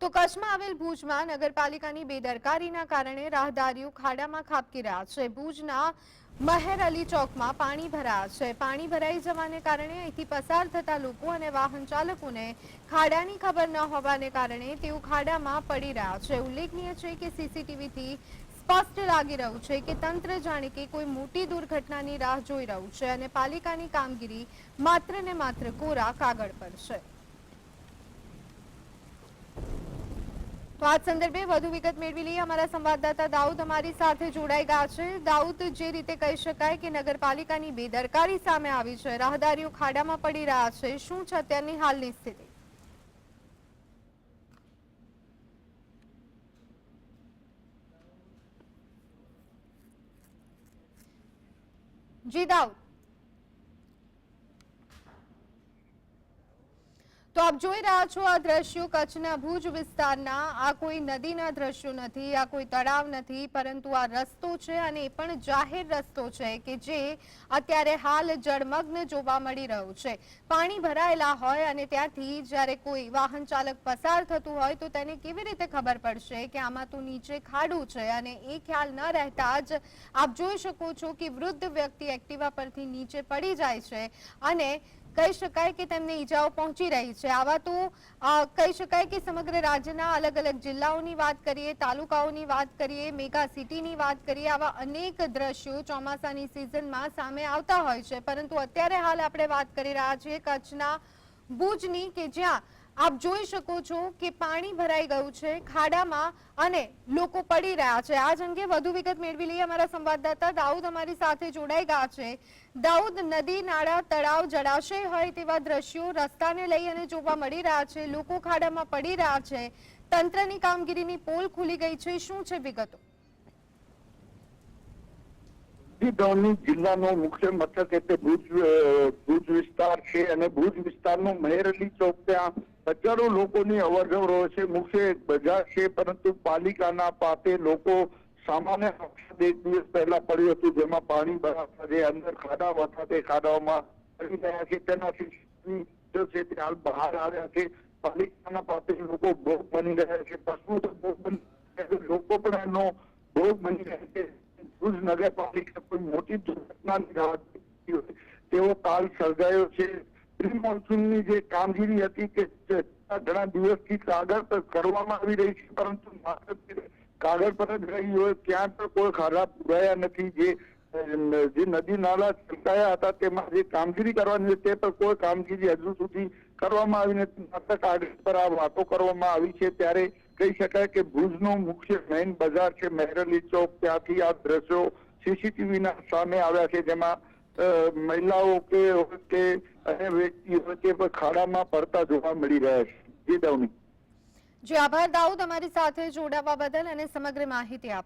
તો કચ્છમાં આવેલ ભુજમાં નગરપાલિકાની બેદરકારીના કારણે રાહદારીઓ ખાડામાં ખાબકી રહ્યા છે। ભુજના મહેર અલી ચોકમાં પાણી ભરાયા છે। પાણી ભરાઈ જવાને કારણે અહીંથી પસાર થતા લોકો અને વાહન ચાલકોને ખાડાની ખબર ન હોવાને કારણે તેઓ ખાડામાં પડી રહ્યા છે। ઉલ્લેખનીય છે કે સીસીટીવીથી સ્પષ્ટ લાગી રહ્યું છે કે તંત્ર જાણે કે કોઈ મોટી દુર્ઘટનાની રાહ જોઈ રહ્યું છે અને પાલિકાની કામગીરી માત્ર ને માત્ર કોરા કાગળ પર છે। તો આ સંદર્ભે વધુ વિગત મેળવી લઈએ। અમારા સંવાદદાતા દાઉદ અમારી સાથે જોડાઈ ગયા છે। દાઉદ, જે રીતે કહી શકાય કે નગરપાલિકાની બેદરકારી સામે આવી છે, રાહદારીઓ ખાડામાં પડી રહ્યા છે, શું છે અત્યારની હાલની સ્થિતિ? જી દાઉદ, તો આપ જોઈ રહ્યા છો આ દ્રશ્યો કચ્છના ભુજ વિસ્તારના। આ કોઈ નદીના દ્રશ્યો નથી, આ કોઈ તળાવ નથી, પરંતુ આ રસ્તો છે અને એ પણ જાહેર રસ્તો છે કે જે અત્યારે હાલ જળમગ્ન જોવા મળી રહ્યો છે। પાણી ભરાયેલા હોય અને ત્યાંથી જ્યારે કોઈ વાહન ચાલક પસાર થતું હોય તો તેને કેવી રીતે ખબર પડશે કે આમાં તો નીચે ખાડું છે? અને એ ખ્યાલ ન રહેતા જ આપ જોઈ શકો છો કે વૃદ્ધ વ્યક્તિ એક્ટિવા પરથી નીચે પડી જાય છે અને કહી શકાય કે તેમને ઈજાઓ પહોંચી રહી છે। આવા તો કહી શકાય કે સમગ્ર રાજ્યના અલગ અલગ જિલ્લાઓની વાત કરીએ, તાલુકાઓની વાત કરીએ, મેગા સિટીની વાત કરીએ, આવા અનેક દ્રશ્યો ચોમાસાની સિઝનમાં સામે આવતા હોય છે। પરંતુ અત્યારે હાલ આપણે વાત કરી રહ્યા છીએ કચ્છના ભુજની, કે જ્યાં આપ જોઈ શકો છો કે પાણી ભરાઈ ગયું છે ખાડામાં અને લોકો પડી રહ્યા છે। આ જ અંગે વધુ વિગત મેળવી લઈએ। અમારા સંવાદદાતા દાઉદ અમારી સાથે જોડાઈ ગયા છે। દાઉદ, નદી, નાળા, તળાવ, જળાશય હોય તેવા દ્રશ્યો રસ્તાને લઈ અને જોવા મળી રહ્યા છે। લોકો ખાડામાં પડી રહ્યા છે, તંત્રની કામગીરીની પોલ ખુલી ગઈ છે, શું છે વિગતો? જિલ્લાનો મુખ્ય મથક એટલે ભુજ વિસ્તાર છે અને ભુજ વિસ્તારનો મહેર અલી ચોક, ત્યાં હજારો લોકોની અવરજવર હોય છે। મુખ્ય એક બજાર છે, પરંતુ પાલિકાના પાસે લોકો સામાન્ય એક દિવસ પહેલા પડ્યું હતું, જેમાં પાણી ભરાતા જે અંદર ખાડા હતા તે ખાડાઓમાં પડી ગયા છે। તેનાથી હાલ બહાર આવ્યા છે। પાલિકાના પાસે લોકો ભોગ બની રહ્યા છે, પશુ ભોગ બની, લોકો પણ એનો ભોગ બની રહ્યા છે। ભુજ નગરપાલિકા કોઈ મોટી દુર્ઘટનાની રાહ તેવો કાલ સર્જાયો છે। પ્રી મોન્સૂનની જે કામગીરી હતી કે ઘણા દિવસથી કાગળ પર કરવામાં આવી રહી છે, પરંતુ માત્ર કાગળ પર જ રહી હોય, ત્યાં પણ કોઈ ખાડા પુરાયા નથી। જે નદી નાળા છલકાયા હતા તેમાં જે કામગીરી કરવાની તે પર કોઈ કામગીરી હજુ સુધી કરવામાં આવી નથી, માત્ર કાગળ પર આ વાતો કરવામાં આવી છે। ત્યારે કહી શકાય કે ભુજનો મુખ્ય મેઇન બજાર છે મહેર અલી ચોક, ત્યાંથી આ દ્રશ્યો સીસીટીવીના સામે આવ્યા છે, જેમાં મહિલાઓ કે અન્ય વ્યક્તિઓ કે ખાડામાં પડતા જોવા મળી રહ્યા છે। જી દાઉદ, જી આભાર દાઉદ, અમારી સાથે જોડાવા બદલ અને સમગ્ર માહિતી આપવા